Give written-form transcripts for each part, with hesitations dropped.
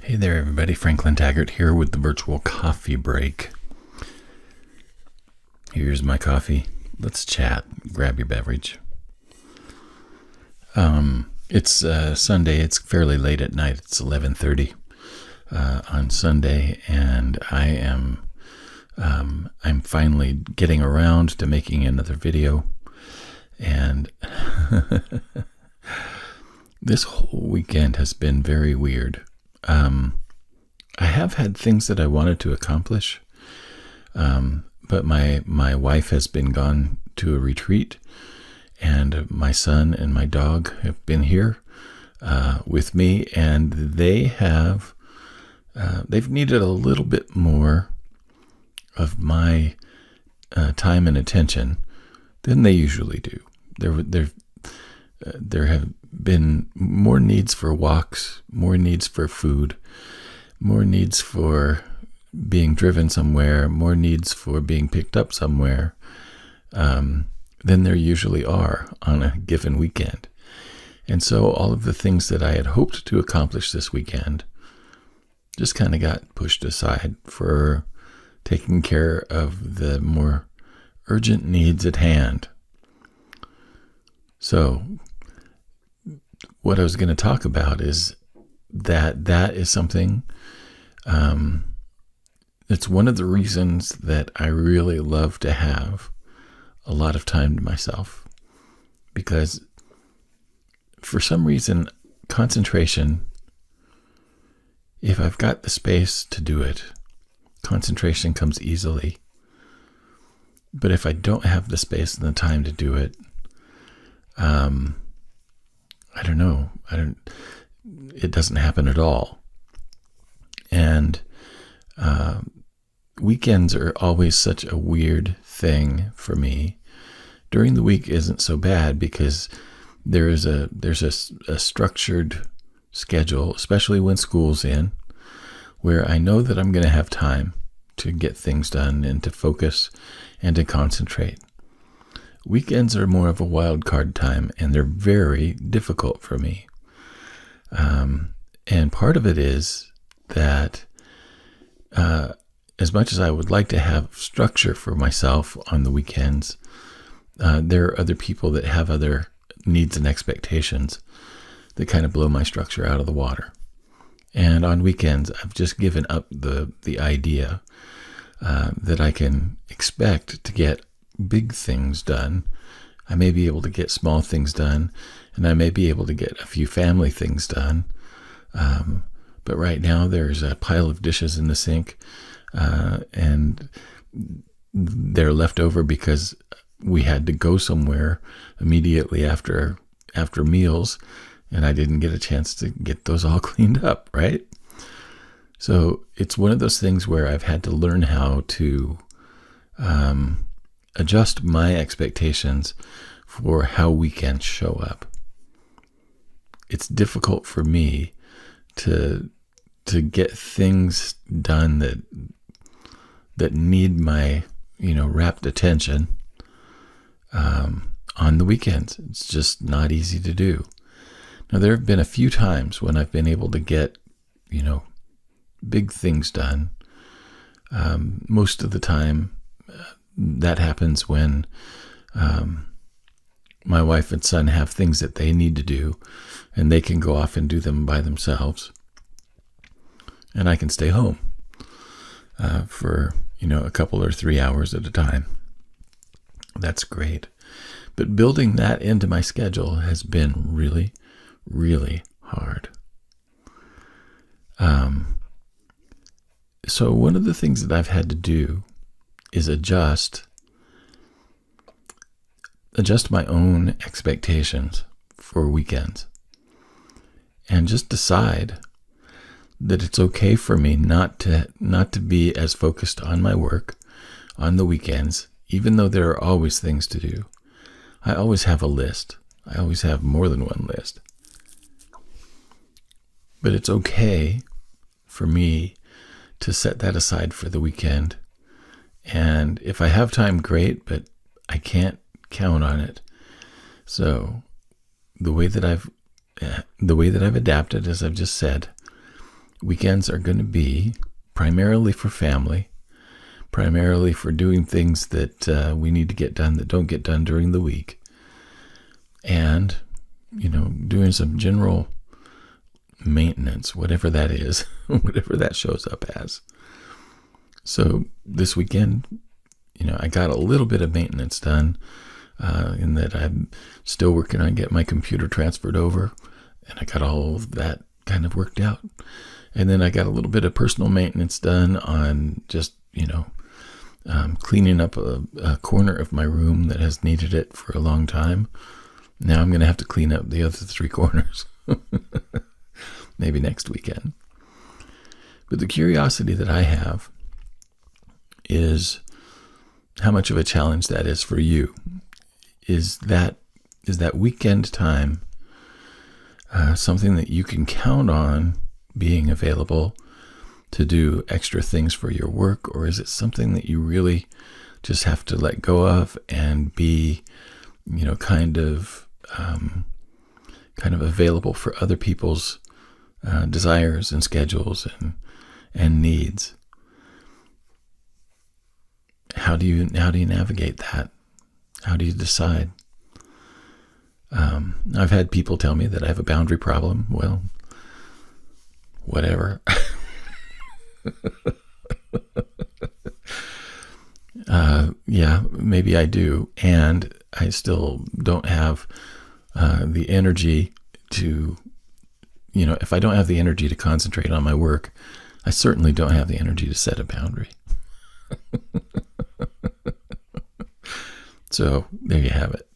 Hey there, everybody. Franklin Taggart here with the virtual coffee break. Here's my coffee. Let's chat. Grab your beverage. It's Sunday. It's fairly late at night. It's 11:30 on Sunday, and I'm finally getting around to making another video. And this whole weekend has been very weird. I have had things that I wanted to accomplish, but my wife has been gone to a retreat, and my son and my dog have been here with me, and they've needed a little bit more of my time and attention than they usually do. There have been more needs for walks, more needs for food, more needs for being driven somewhere, more needs for being picked up somewhere than there usually are on a given weekend. And so all of the things that I had hoped to accomplish this weekend just kind of got pushed aside for taking care of the more urgent needs at hand. So what I was going to talk about is that is something, it's one of the reasons that I really love to have a lot of time to myself, because for some reason, concentration, if I've got the space to do it, concentration comes easily. But if I don't have the space and the time to do it, I don't know. It doesn't happen at all. And weekends are always such a weird thing for me. During the week isn't so bad because there's a structured schedule, especially when school's in, where I know that I'm going to have time to get things done and to focus and to concentrate. Weekends are more of a wild card time, and they're very difficult for me. And part of it is that as much as I would like to have structure for myself on the weekends, there are other people that have other needs and expectations that kind of blow my structure out of the water. And on weekends, I've just given up the idea that I can expect to get big things done. I may be able to get small things done, and I may be able to get a few family things done. But right now there's a pile of dishes in the sink, and they're left over because we had to go somewhere immediately after meals, and I didn't get a chance to get those all cleaned up, right? So it's one of those things where I've had to learn how to adjust my expectations for how weekends show up. It's difficult for me to get things done that need my rapt attention on the weekends. It's just not easy to do. Now, there have been a few times when I've been able to get big things done. Most of the time that happens when my wife and son have things that they need to do, and they can go off and do them by themselves, and I can stay home for a couple or 3 hours at a time. That's great. But building that into my schedule has been really, really hard. So one of the things that I've had to do is adjust my own expectations for weekends, and just decide that it's okay for me not to be as focused on my work on the weekends, even though there are always things to do. I always have a list. I always have more than one list. But it's okay for me to set that aside for the weekend. And if I have time, great, but I can't count on it. So the way that I've adapted, as I've just said, weekends are going to be primarily for family, primarily for doing things that we need to get done that don't get done during the week, and, doing some general maintenance, whatever that is, whatever that shows up as. So this weekend, I got a little bit of maintenance done, in that I'm still working on getting my computer transferred over, and I got all of that kind of worked out. And then I got a little bit of personal maintenance done on just, cleaning up a corner of my room that has needed it for a long time. Now I'm going to have to clean up the other 3 corners. Maybe next weekend. But the curiosity that I have is how much of a challenge that is for you. Is that weekend time something that you can count on being available to do extra things for your work, or is it something that you really just have to let go of and be, kind of available for other people's desires and schedules and needs? How do you navigate that? How do you decide? I've had people tell me that I have a boundary problem. Well, whatever. Yeah, maybe I do. And I still don't have the energy to, if I don't have the energy to concentrate on my work, I certainly don't have the energy to set a boundary. So there you have it.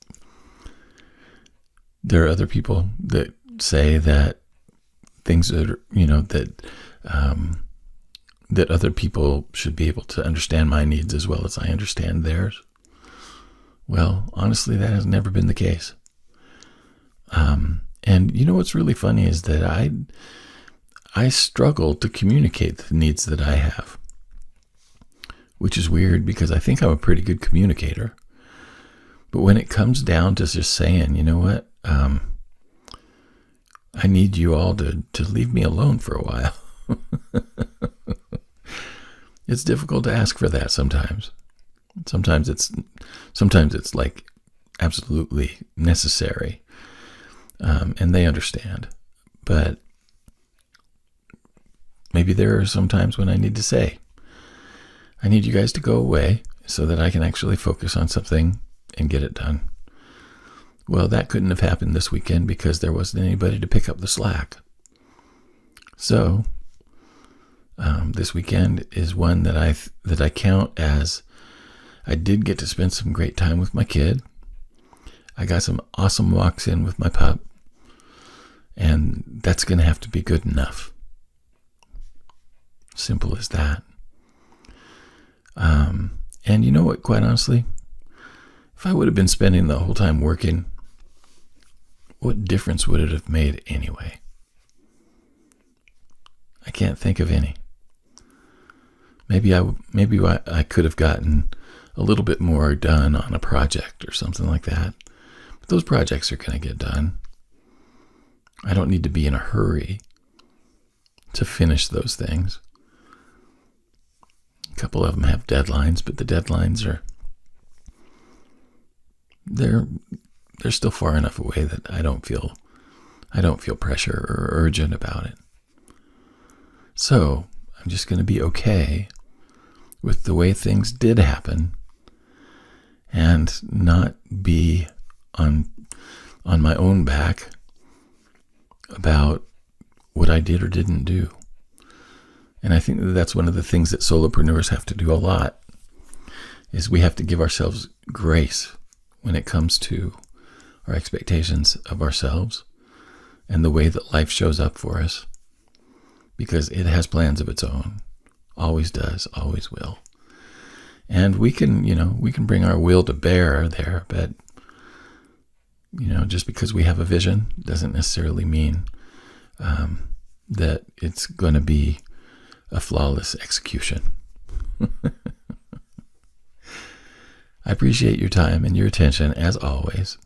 There are other people that say that things that are, that other people should be able to understand my needs as well as I understand theirs. Well, honestly, that has never been the case. And what's really funny is that I struggle to communicate the needs that I have, which is weird because I think I'm a pretty good communicator. But when it comes down to just saying, you know what, I need you all to leave me alone for a while. It's difficult to ask for that sometimes. Sometimes it's like absolutely necessary, and they understand. But maybe there are some times when I need to say, I need you guys to go away so that I can actually focus on something and get it done. Well, that couldn't have happened this weekend because there wasn't anybody to pick up the slack. So this weekend is one that I count as I did get to spend some great time with my kid. I got some awesome walks in with my pup, and that's going to have to be good enough. Simple as that. And you know what, quite honestly, if I would have been spending the whole time working, what difference would it have made anyway? I can't think of any. Maybe I could have gotten a little bit more done on a project or something like that. But those projects are going to get done. I don't need to be in a hurry to finish those things. A couple of them have deadlines, but the deadlines they're still far enough away that I don't feel pressure or urgent about it. So I'm just going to be okay with the way things did happen and not be on my own back about what I did or didn't do. And I think that's one of the things that solopreneurs have to do a lot, is we have to give ourselves grace when it comes to our expectations of ourselves and the way that life shows up for us, because it has plans of its own. Always does, always will. And we can bring our will to bear there, but just because we have a vision doesn't necessarily mean that it's going to be a flawless execution. I appreciate your time and your attention as always.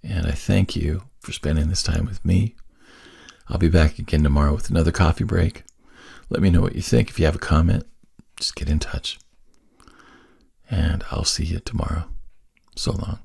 And I thank you for spending this time with me. I'll be back again tomorrow with another coffee break. Let me know what you think. If you have a comment, just get in touch. And I'll see you tomorrow. So long.